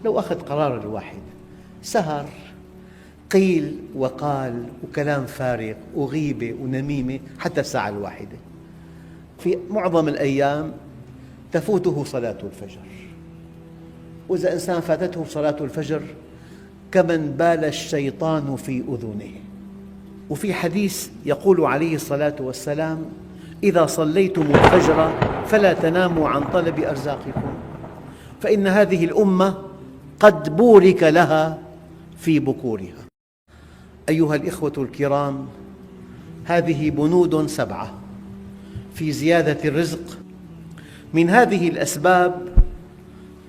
لو أخذ قرار الواحد سهر، قيل وقال وكلام فارغ وغيبة ونميمة حتى الساعة الواحدة، في معظم الأيام تفوته صلاة الفجر. وإذا إنسان فاتته صلاة الفجر كمن بال الشيطان في أذنه. وفي حديث يقول عليه الصلاة والسلام: إذا صليتم الفجر فلا تناموا عن طلب أرزاقكم، فإن هذه الأمة قد بورك لها في بكورها. أيها الإخوة الكرام، هذه بنود 7 في زيادة الرزق. من هذه الأسباب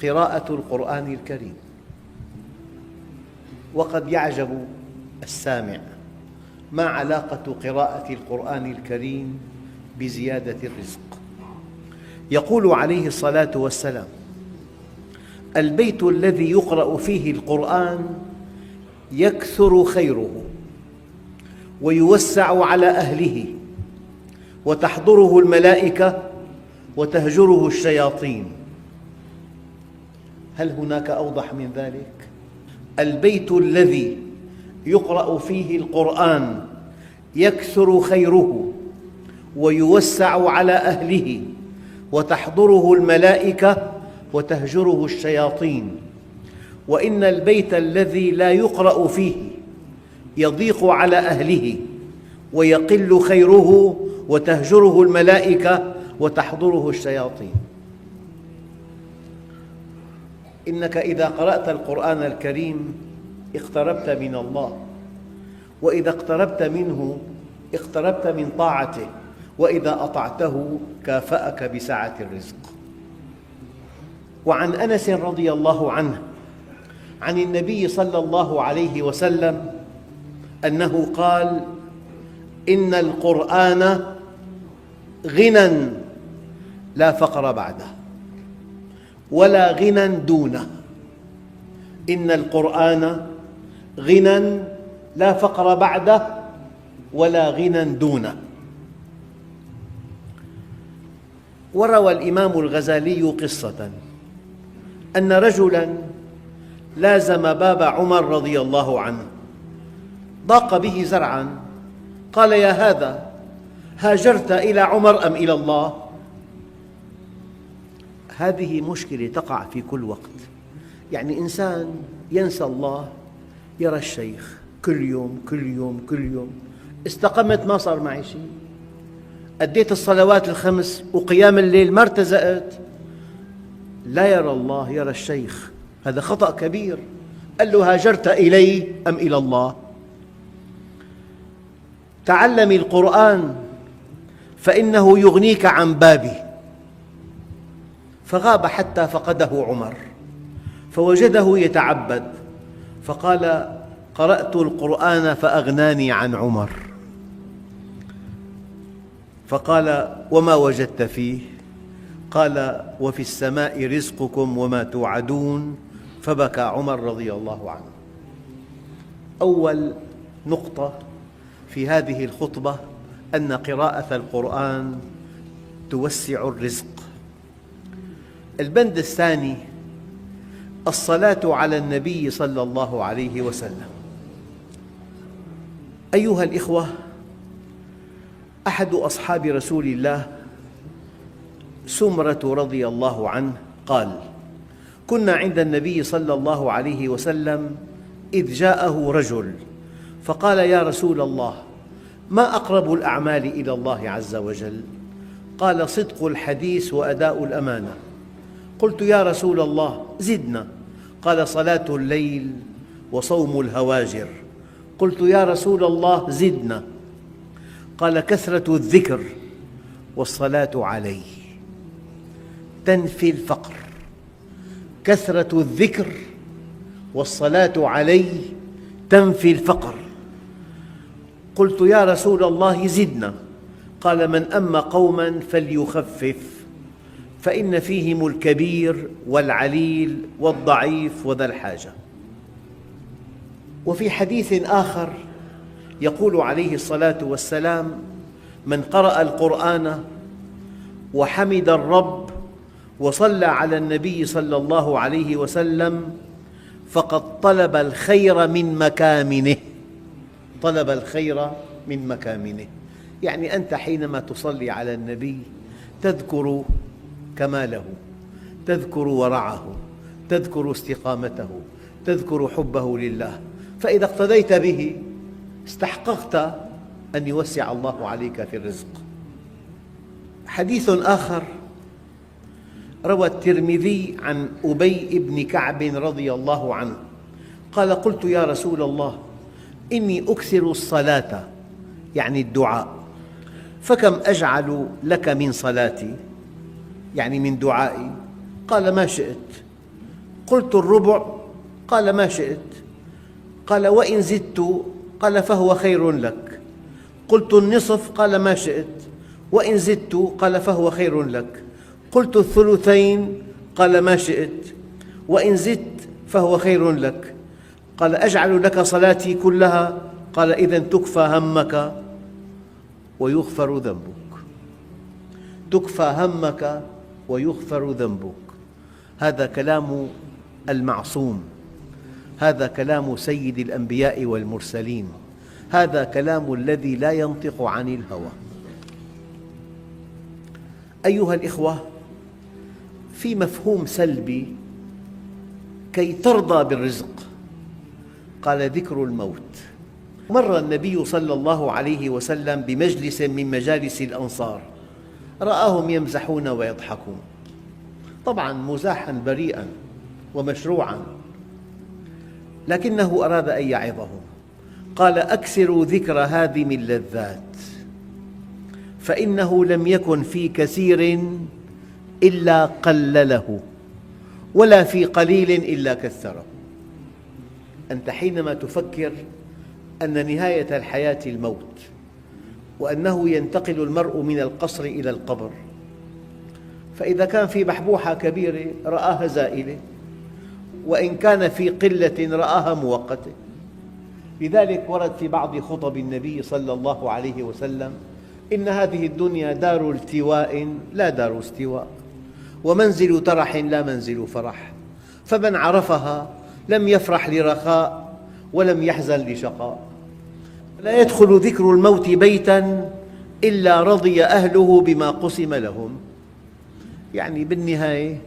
قراءة القرآن الكريم. وقد يعجب السامع: ما علاقة قراءة القرآن الكريم بزيادة الرزق؟ يقول عليه الصلاة والسلام: البيت الذي يقرأ فيه القرآن يكثر خيره ويوسع على أهله وتحضره الملائكة وتهجره الشياطين. هل هناك أوضح من ذلك؟ البيت الذي يقرأ فيه القرآن يكثر خيره ويوسع على أهله وتحضره الملائكة وتهجره الشياطين، وإن البيت الذي لا يقرأ فيه يضيق على أهله ويقل خيره وتهجره الملائكة وتحضره الشياطين. إنك إذا قرأت القرآن الكريم اقتربت من الله، وإذا اقتربت منه اقتربت من طاعته، وإذا أطعته كافأك بسعة الرزق. وعن أنس رضي الله عنه عن النبي صلى الله عليه وسلم أنه قال: إن القرآن غنى لا فقر بعده ولا غنى دونه. إن القرآن غنى لا فقر بعده ولا غنى دونه. وروى الإمام الغزالي قصة أن رجلاً لازم باب عمر رضي الله عنه، ضاق به زرعاً، قال: يا هذا، هاجرت إلى عمر أم إلى الله؟ هذه مشكلة تقع في كل وقت. يعني إنسان ينسى الله، يرى الشيخ كل يوم كل يوم كل يوم، استقمت ما صار معي شيء، أديت الصلوات الخمس وقيام الليل ما ارتزقت، لا يرى الله، يرى الشيخ. هذا خطأ كبير. قال له: هاجرت إلي أم إلى الله؟ تعلم القرآن فإنه يغنيك عن بابي. فغاب حتى فقده عمر، فوجده يتعبد، فقال: قرأت القرآن فأغناني عن عمر. فقال: وما وجدت فيه؟ قال: وفي السماء رزقكم وما توعدون. فبكى عمر رضي الله عنه. أول نقطة في هذه الخطبة أن قراءة القرآن توسع الرزق. البند الثاني: الصلاة على النبي صلى الله عليه وسلم. أيها الإخوة، أحد أصحاب رسول الله سمرة رضي الله عنه قال: كنا عند النبي صلى الله عليه وسلم إذ جاءه رجل فقال: يا رسول الله، ما أقرب الأعمال إلى الله عز وجل؟ قال: صدق الحديث وأداء الأمانة. قلت: يا رسول الله زدنا. قال: صلاة الليل وصوم الهواجر. قلت: يا رسول الله زدنا. قال: كثرة الذكر والصلاة عليه تنفي الفقر. كثرة الذكر والصلاة عليه تنفي الفقر. قلت: يا رسول الله زدنا. قال: من أم قوما فليخفف، فإن فيهم الكبير والعليل والضعيف وذا الحاجة. وفي حديث آخر يقول عليه الصلاة والسلام: من قرأ القرآن وحمد الرب وصلى على النبي صلى الله عليه وسلم فقد طلب الخير من مكامنه. طلب الخير من مكامنه، يعني أنت حينما تصلي على النبي تذكر كماله، تذكر ورعه، تذكر استقامته، تذكر حبه لله، فإذا اقتديت به استحققت أن يوسع الله عليك في الرزق. حديث آخر روى الترمذي عن أبي بن كعب رضي الله عنه قال: قلت يا رسول الله إني أكثر الصلاة، يعني الدعاء، فكم أجعل لك من صلاتي، يعني من دعائي؟ قال: ما شئت. قلت: الربع؟ قال: ما شئت. قال: وإن زدت؟ قال: فهو خير لك. قلت: النصف؟ قال: ما شئت. وإن زدت؟ قال: فهو خير لك. قلت: الثلثين؟ قال: ما شئت. وإن زدت فهو خير لك. قال: أجعل لك صلاتي كلها؟ قال: إذن تكفى همك ويغفر ذنبك. تكفى همك ويغفر ذنبك. هذا كلام المعصوم، هذا كلام سيد الأنبياء والمرسلين، هذا كلام الذي لا ينطق عن الهوى. أيها الإخوة، في مفهوم سلبي كي ترضى بالرزق، قال: ذكر الموت. مر النبي صلى الله عليه وسلم بمجلس من مجالس الأنصار، رآهم يمزحون ويضحكون، طبعاً مزاحاً بريئاً ومشروعاً، لكنه أراد أن يعظهم. قال: أكثروا ذكر هادم اللذات، فإنه لم يكن في كثير إلا قلله، ولا في قليل إلا كثره. أنت حينما تفكر أن نهاية الحياة الموت، وأنه ينتقل المرء من القصر إلى القبر، فإذا كان في بحبوحة كبيرة رآها زائلة، وإن كان في قلة رآها مؤقتة. لذلك ورد في بعض خطب النبي صلى الله عليه وسلم: إن هذه الدنيا دار التواء لا دار استواء، ومنزل ترح لا منزل فرح، فمن عرفها لم يفرح لرخاء ولم يحزن لشقاء. لا يدخل ذكر الموت بيتاً إلا رضي أهله بما قسم لهم. يعني بالنهاية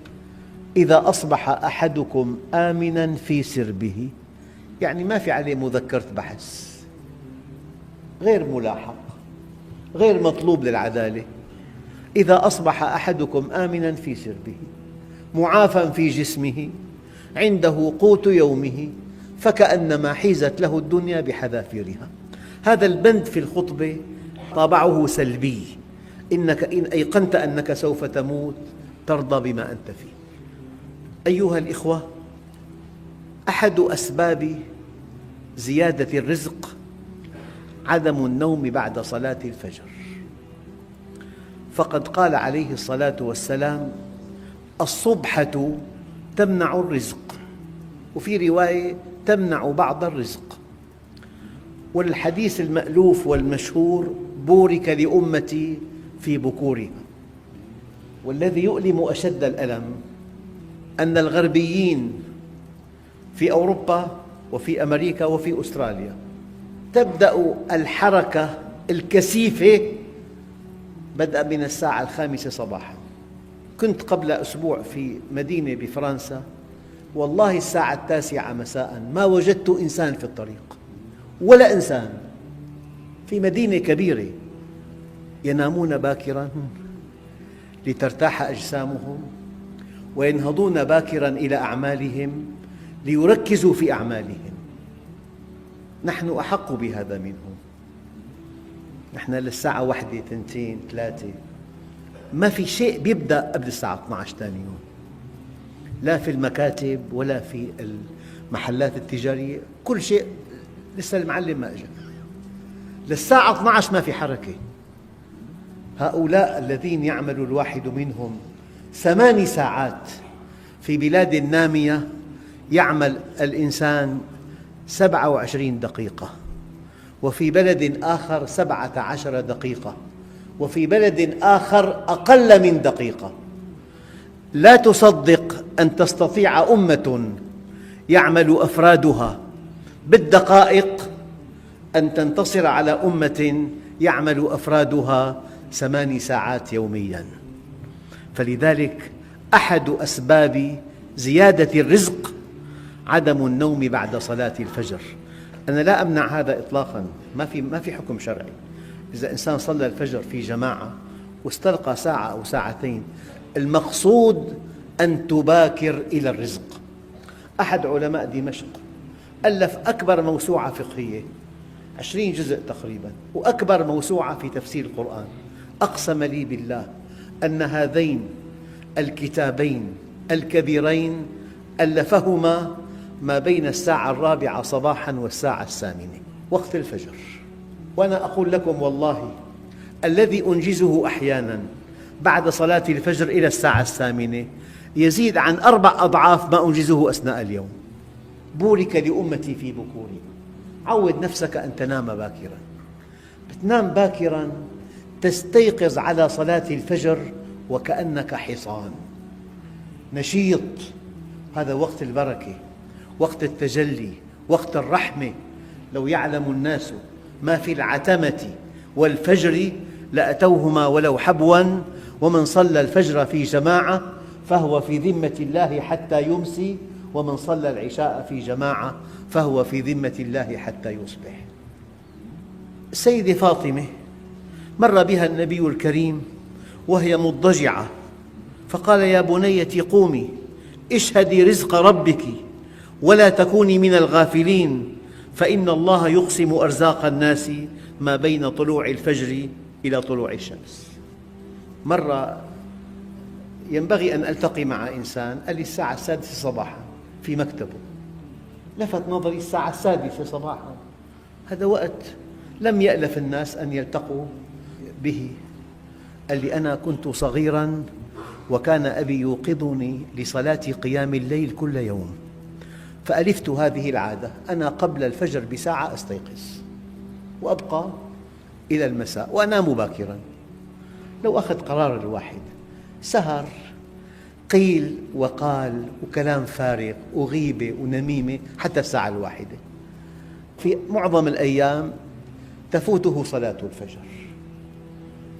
إذا أصبح أحدكم آمناً في سربه، يعني ما في عليه مذكرة بحث، غير ملاحق، غير مطلوب للعدالة. إذا أصبح أحدكم آمناً في سربه، معافى في جسمه، عنده قوت يومه، فكأنما حيزت له الدنيا بحذافيرها. هذا البند في الخطبة طابعه سلبي، إنك إن أيقنت أنك سوف تموت ترضى بما أنت فيه. أيها الإخوة، أحد أسباب زيادة الرزق عدم النوم بعد صلاة الفجر، فقد قال عليه الصلاة والسلام: الصبحة تمنع الرزق، وفي رواية تمنع بعض الرزق. والحديث المألوف والمشهور: بورك لأمتي في بكورها. والذي يؤلم أشد الألم أن الغربيين في أوروبا وفي أمريكا وفي أستراليا تبدأ الحركة الكثيفة بدءا من الساعة 5 صباحاً. كنت قبل أسبوع في مدينة بفرنسا، والله الساعة 9 مساءً ما وجدت إنسان في الطريق، ولا إنسان، في مدينة كبيرة. ينامون باكراً لترتاح أجسامهم، وينهضون باكراً إلى أعمالهم ليركزوا في أعمالهم. نحن أحق بهذا منهم. نحن للساعة 1 2 3 ما في شيء بيبدأ قبل الساعة 12 ثاني يوم، لا في المكاتب ولا في المحلات التجارية، كل شيء لسه المعلم ما أجى. للساعة 12 ما في حركة. هؤلاء الذين يعمل الواحد منهم 8 ساعات في بلاد نامية، يعمل الإنسان 27 دقيقة، وفي بلد آخر 17 دقيقة، وفي بلد آخر أقل من دقيقة. لا تصدق أن تستطيع أمة يعمل أفرادها بالدقائق أن تنتصر على أمة يعمل أفرادها 8 ساعات يومياً. فلذلك أحد أسباب زيادة الرزق عدم النوم بعد صلاة الفجر. أنا لا أمنع هذا إطلاقاً، ما في حكم شرعي. إذا إنسان صلى الفجر في جماعة واستلقى ساعة أو ساعتين، المقصود أن تباكر إلى الرزق. أحد علماء دمشق ألف أكبر موسوعة فقهية 20 جزء تقريباً، وأكبر موسوعة في تفسير القرآن. أقسم لي بالله أن هذين الكتابين الكبيرين ألفهما ما بين الساعة 4 صباحاً والساعة 8 وقت الفجر. وأنا أقول لكم والله الذي أنجزه أحياناً بعد صلاة الفجر إلى الساعة 8 يزيد عن 4 أضعاف ما أنجزه أثناء اليوم. بورك لأمتي في بكوري. عود نفسك أن تنام باكراً. بتنام باكراً تستيقظ على صلاة الفجر وكأنك حصان نشيط. هذا وقت البركة، وقت التجلي، وقت الرحمة. لو يعلم الناس ما في العتمة والفجر لأتوهما ولو حبوا، ومن صلى الفجر في جماعة فهو في ذمة الله حتى يمسي، ومن صلى العشاء في جماعة فهو في ذمة الله حتى يصبح. السيدة فاطمة مر بها النبي الكريم وهي مضطجعة، فقال: يا بنيتي قومي اشهدي رزق ربك ولا تكوني من الغافلين، فإن الله يقسم أرزاق الناس ما بين طلوع الفجر إلى طلوع الشمس. مرة ينبغي أن ألتقي مع إنسان، قال لي الساعة 6 صباحاً في مكتبه. لفت نظري الساعة 6 صباحاً، هذا وقت لم يألف الناس أن يلتقوا به. قال لي: أنا كنت صغيراً وكان أبي يوقظني لصلاة قيام الليل كل يوم، فألفت هذه العادة، أنا قبل الفجر بساعة أستيقظ وأبقى إلى المساء وأنام باكراً. لو أخذ قرار الواحد سهر، قيل وقال وكلام فارغ وغيبة ونميمة حتى الساعة 1، في معظم الأيام تفوته صلاة الفجر.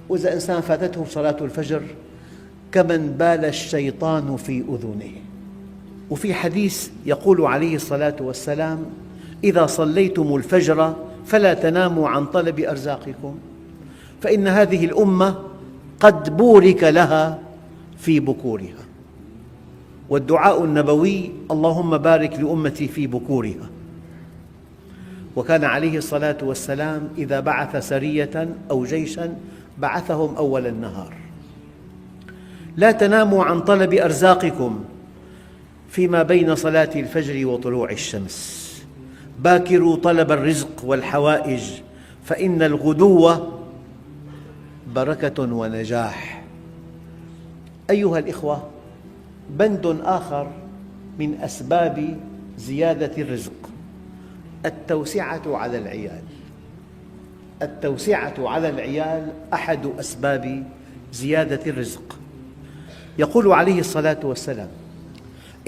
وإذا إنسان فاتته صلاة الفجر كمن بال الشيطان في أذنه. وفي حديث يقول عليه الصلاة والسلام: إذا صليتم الفجر فلا تناموا عن طلب أرزاقكم، فإن هذه الأمة قد بورك لها في بكورها. والدعاء النبوي: اللهم بارك لأمتي في بكورها. وكان عليه الصلاة والسلام إذا بعث سرية أو جيشاً بعثهم أول النهار. لا تناموا عن طلب أرزاقكم فيما بين صلاة الفجر وطلوع الشمس، باكروا طلب الرزق والحوائج، فإن الغدو بركة ونجاح. أيها الإخوة، بند آخر من أسباب زيادة الرزق: التوسعة على العيال. التوسعة على العيال أحد أسباب زيادة الرزق. يقول عليه الصلاة والسلام: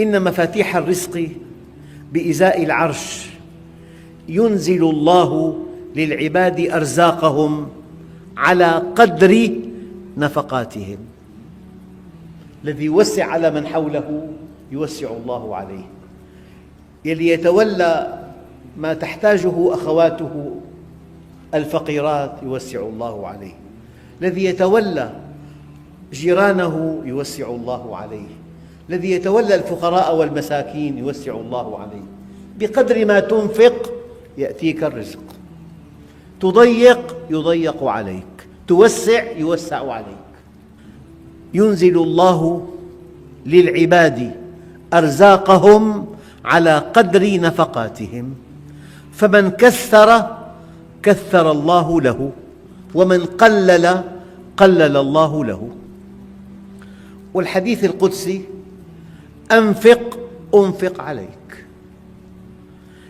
إن مفاتيح الرزق بإزاء العرش ينزل الله للعباد أرزاقهم على قدر نفقاتهم. الذي يوسع على من حوله يوسع الله عليه. يلي يتولى ما تحتاجه أخواته الفقيرات يوسع الله عليه. الذي يتولى جيرانه يوسع الله عليه. الذي يتولى الفقراء والمساكين يوسع الله عليه. بقدر ما تنفق يأتيك الرزق. تضيق يضيق عليك، توسع يوسع عليك. ينزل الله للعباد أرزاقهم على قدر نفقاتهم، فمن كثر كثر الله له، ومن قلل قلل الله له. والحديث القدسي: أنفق أنفق عليك.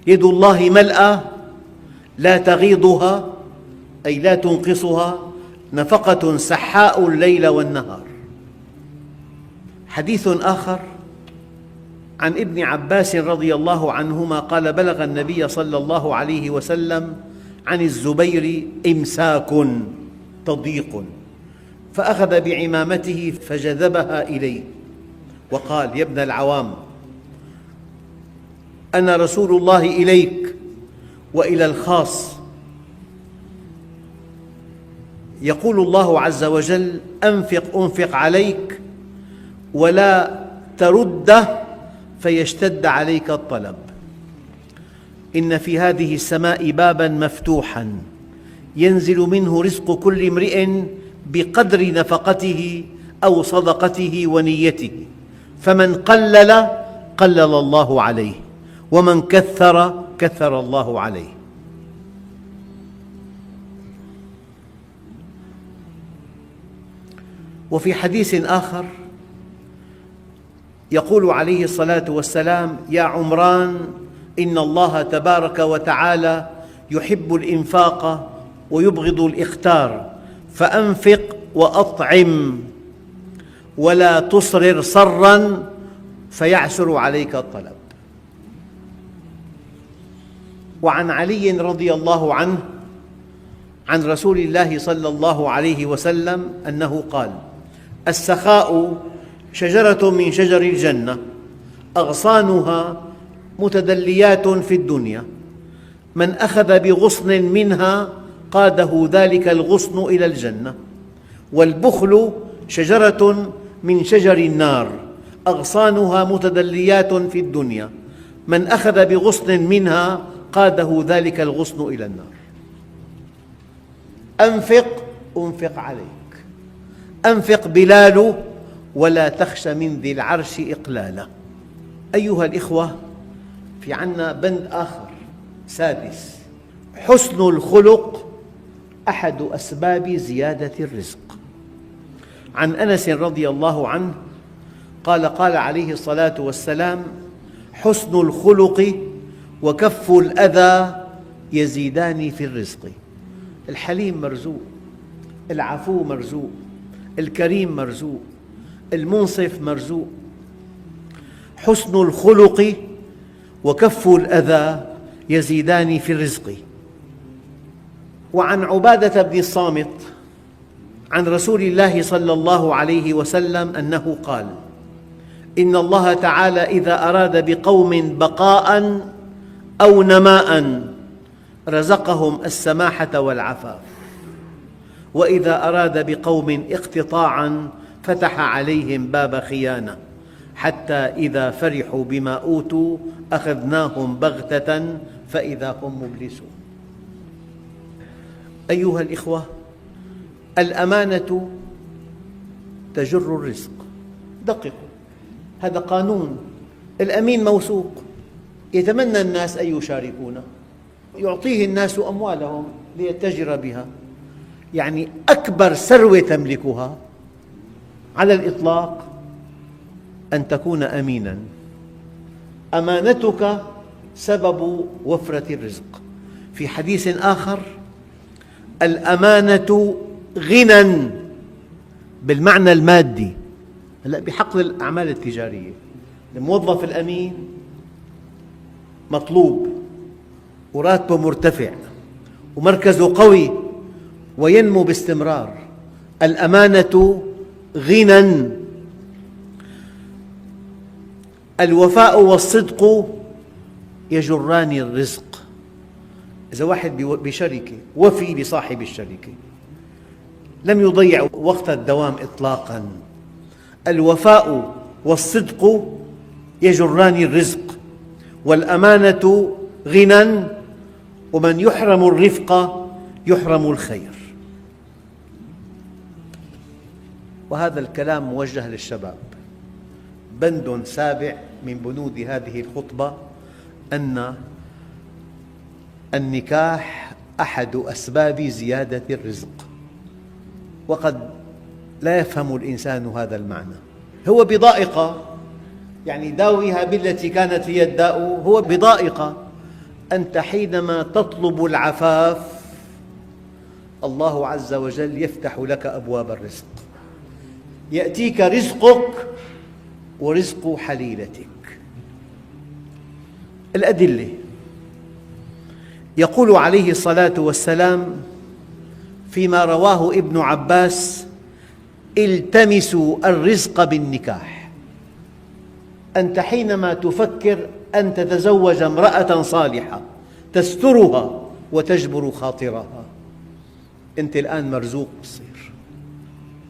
يد الله ملأى لا تغيضها، أي لا تنقصها، نفقة سحاء الليل والنهار. حديث آخر عن ابن عباس رضي الله عنهما قال بلغ النبي صلى الله عليه وسلم عن الزبير إمساك تضييق، فأخذ بعمامته فجذبها إليه وقال: يا ابن العوام، أنا رسول الله إليك وإلى الخاص، يقول الله عز وجل: أنفق عليك ولا ترده فيشتد عليك الطلب. إن في هذه السماء بابا مفتوحا ينزل منه رزق كل امرئ بقدر نفقته أو صدقته ونيته، فمن قلل قلل الله عليه، ومن كثر كثر الله عليه. وفي حديث آخر يقول عليه الصلاة والسلام: يا عمران، إن الله تبارك وتعالى يحب الإنفاق ويبغض الإختار، فأنفق وأطعم ولا تصرر صرا فيعسر عليك الطلب. وعن علي رضي الله عنه عن رسول الله صلى الله عليه وسلم أنه قال: السخاء شجرة من شجر الجنة، أغصانها متدليات في الدنيا، من أخذ بغصن منها قاده ذلك الغصن إلى الجنة. والبخل شجرة من شجر النار، أغصانها متدليات في الدنيا، من أخذ بغصن منها قاده ذلك الغصن إلى النار. أنفق عليك، أنفق بلال ولا تخش من ذي العرش إقلالا. أيها الإخوة، في عنا بند آخر سادس: حسن الخلق أحد أسباب زيادة الرزق. عن أنس رضي الله عنه قال: قال عليه الصلاة والسلام: حسن الخلق وكف الأذى يزيدان في الرزق. الحليم مرزوق، العفو مرزوق، الكريم مرزوق، المنصف مرزوق. حسن الخلق وكف الأذى يزيدان في الرزق. وعن عبادة بن الصامت عن رسول الله صلى الله عليه وسلم أنه قال: إن الله تعالى إذا أراد بقوم بقاء أو نماء رزقهم السماحة والعفاف، وإذا أراد بقوم اقتطاعا فتح عليهم باب خيانة، حتى إذا فرحوا بما أوتوا أخذناهم بغتة فإذا هم مبلسون. أيها الإخوة، الأمانة تجر الرزق. دققوا، هذا قانون. الأمين موثوق، يتمنى الناس أن يشاركونه، يعطيه الناس أموالهم ليتجر بها. يعني أكبر ثروة تملكها على الإطلاق أن تكون أميناً. أمانتك سبب وفرة الرزق. في حديث آخر: الأمانة غنى بالمعنى المادي، بحقل الأعمال التجارية. الموظف الأمين مطلوب وراتبه مرتفع ومركزه قوي وينمو باستمرار. الأمانة غنى. الوفاء والصدق يجران الرزق. إذا واحد بشركة وفي لصاحب الشركة لم يضيع وقت الدوام إطلاقاً. الوفاء والصدق يجران الرزق، والأمانة غنى، ومن يحرم الرفق يحرم الخير. وهذا الكلام موجه للشباب. بند سابع من بنود هذه الخطبة أن النكاح أحد أسباب زيادة الرزق، وقد لا يفهم الإنسان هذا المعنى. هو بضائقة، يعني داويها بالتي كانت هي الداء. هو بضائقة. أنت حينما تطلب العفاف الله عز وجل يفتح لك أبواب الرزق، يأتيك رزقك ورزق حليلتك. الأدلة. يقول عليه الصلاة والسلام فيما رواه ابن عباس: التمسوا الرزق بالنكاح. أنت حينما تفكر أن تتزوج امرأة صالحة تسترها وتجبر خاطرها، أنت الآن مرزوق بالصير.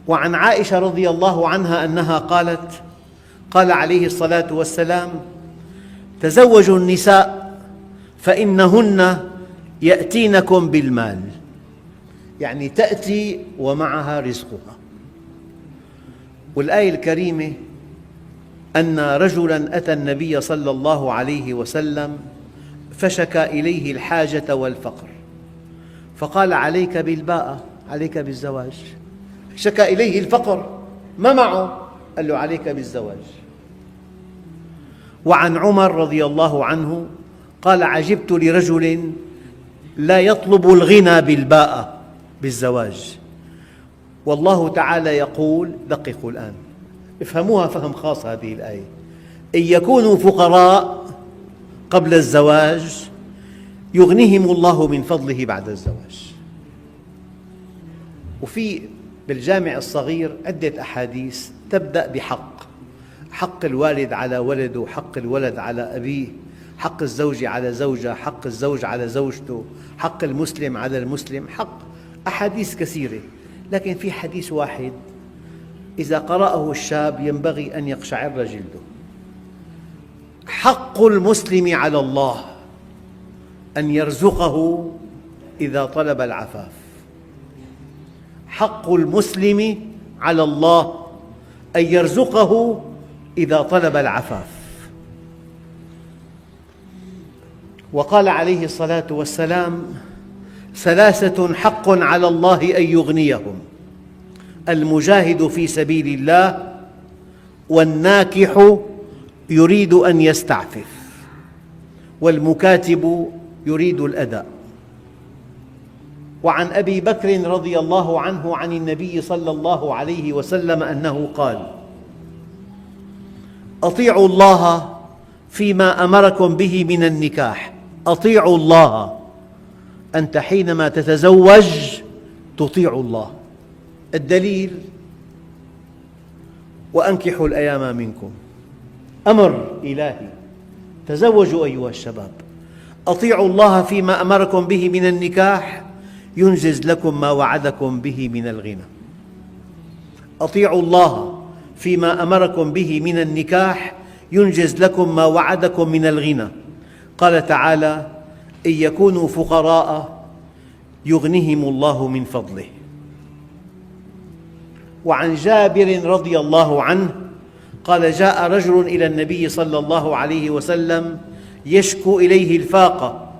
وعن عائشة رضي الله عنها أنها قالت: قال عليه الصلاة والسلام: تزوجوا النساء فإنهن يأتينكم بالمال، يعني تأتي ومعها رزقها. والآية الكريمة أن رجلاً أتى النبي صلى الله عليه وسلم فشكى إليه الحاجة والفقر، فقال: عليك بالباءة، عليك بالزواج. شكى إليه الفقر، ما معه؟ قال له: عليك بالزواج. وعن عمر رضي الله عنه قال: عجبت لرجل لا يطلب الغنى بالباءة، بالزواج، والله تعالى يقول، دققوا الآن، افهموها فهم خاص هذه الآية: إن يكونوا فقراء قبل الزواج يغنيهم الله من فضله بعد الزواج. وفي بالجامع الصغير عدة أحاديث تبدأ بحق: حق الوالد على ولده، حق الولد على أبيه، حق الزوج على زوجه، حق الزوج على زوجته، حق المسلم على المسلم، أحاديث كثيرة. لكن في حديث واحد إذا قرأه الشاب ينبغي أن يقشعر جلده: حق المسلم على الله أن يرزقه إذا طلب العفاف. حق المسلم على الله أن يرزقه إذا طلب العفاف. وقال عليه الصلاة والسلام: ثلاثة حق على الله أن يغنيهم: المجاهد في سبيل الله، والناكح يريد أن يستعفف، والمكاتب يريد الأداء. وعن أبي بكر رضي الله عنه عن النبي صلى الله عليه وسلم أنه قال: أطيعوا الله فيما أمركم به من النكاح. أطيعوا الله، أنت حينما تتزوج تطيع الله. الدليل: وأنكحوا الأيام منكم، أمر إلهي، تزوجوا أيها الشباب. أطيعوا الله فيما أمركم به من النكاح ينجز لكم ما وعدكم به من الغنى. أطيعوا الله فيما أمركم به من النكاح ينجز لكم ما وعدكم من الغنى. قال تعالى: إن يكونوا فقراء يغنيهم الله من فضله. وعن جابر رضي الله عنه قال: جاء رجل إلى النبي صلى الله عليه وسلم يشكو إليه الفاقة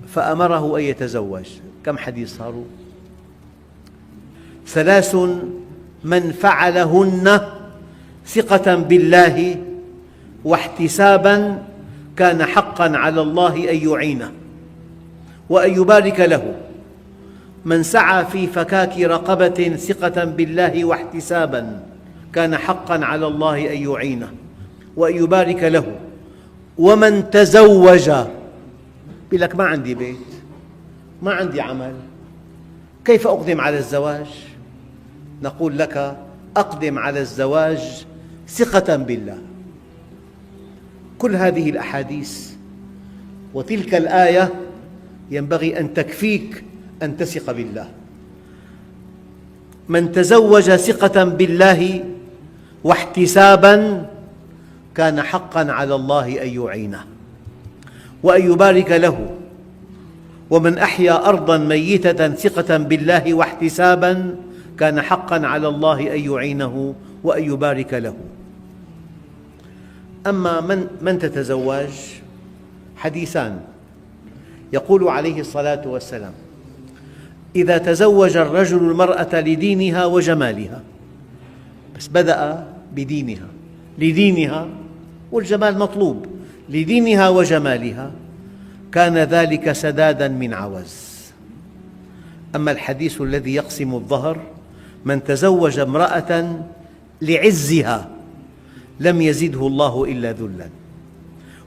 فأمره أن يتزوج. كم حديث صاروا؟ 3 من فعلهن ثقة بالله واحتسابا كان حقا على الله أن يعينه وأن يبارك له. من سعى في فكاك رقبة ثقة بالله واحتسابا كان حقا على الله أن يعينه وأن يبارك له. ومن تزوج، يقول لك: ما عندي بيت، ما عندي عمل، كيف أقدم على الزواج؟ نقول لك: أقدم على الزواج ثقة بالله. كل هذه الأحاديث وتلك الآية ينبغي أن تكفيك أن تثق بالله. من تزوج ثقة بالله واحتسابا كان حقا على الله أن يعينه وأن يبارك له. ومن أحيا أرضا ميتة ثقة بالله واحتسابا كان حقا على الله أن يعينه وأن يبارك له. أما من تتزوج حديثان. يقول عليه الصلاة والسلام: إذا تزوج الرجل المرأة لدينها وجمالها، بس بدأ بدينها، لدينها، والجمال مطلوب، لدينها وجمالها، كان ذلك سدادا من عوز. أما الحديث الذي يقسم الظهر: من تزوج امرأة لعزها لم يزده الله إلا ذلا.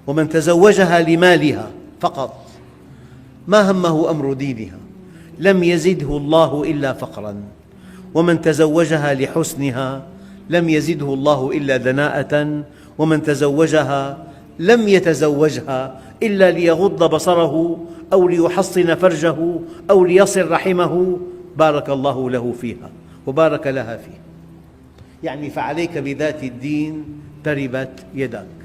ومن تزوجها لمالها فقط ما همه أمر دينها لم يزده الله إلا فقراً، ومن تزوجها لحسنها لم يزده الله إلا دناءة، ومن تزوجها لم يتزوجها إلا ليغض بصره أو ليحصن فرجه أو ليصل رحمه، بارك الله له فيها وبارك لها فيه. يعني فعليك بذات الدين تربت يداك.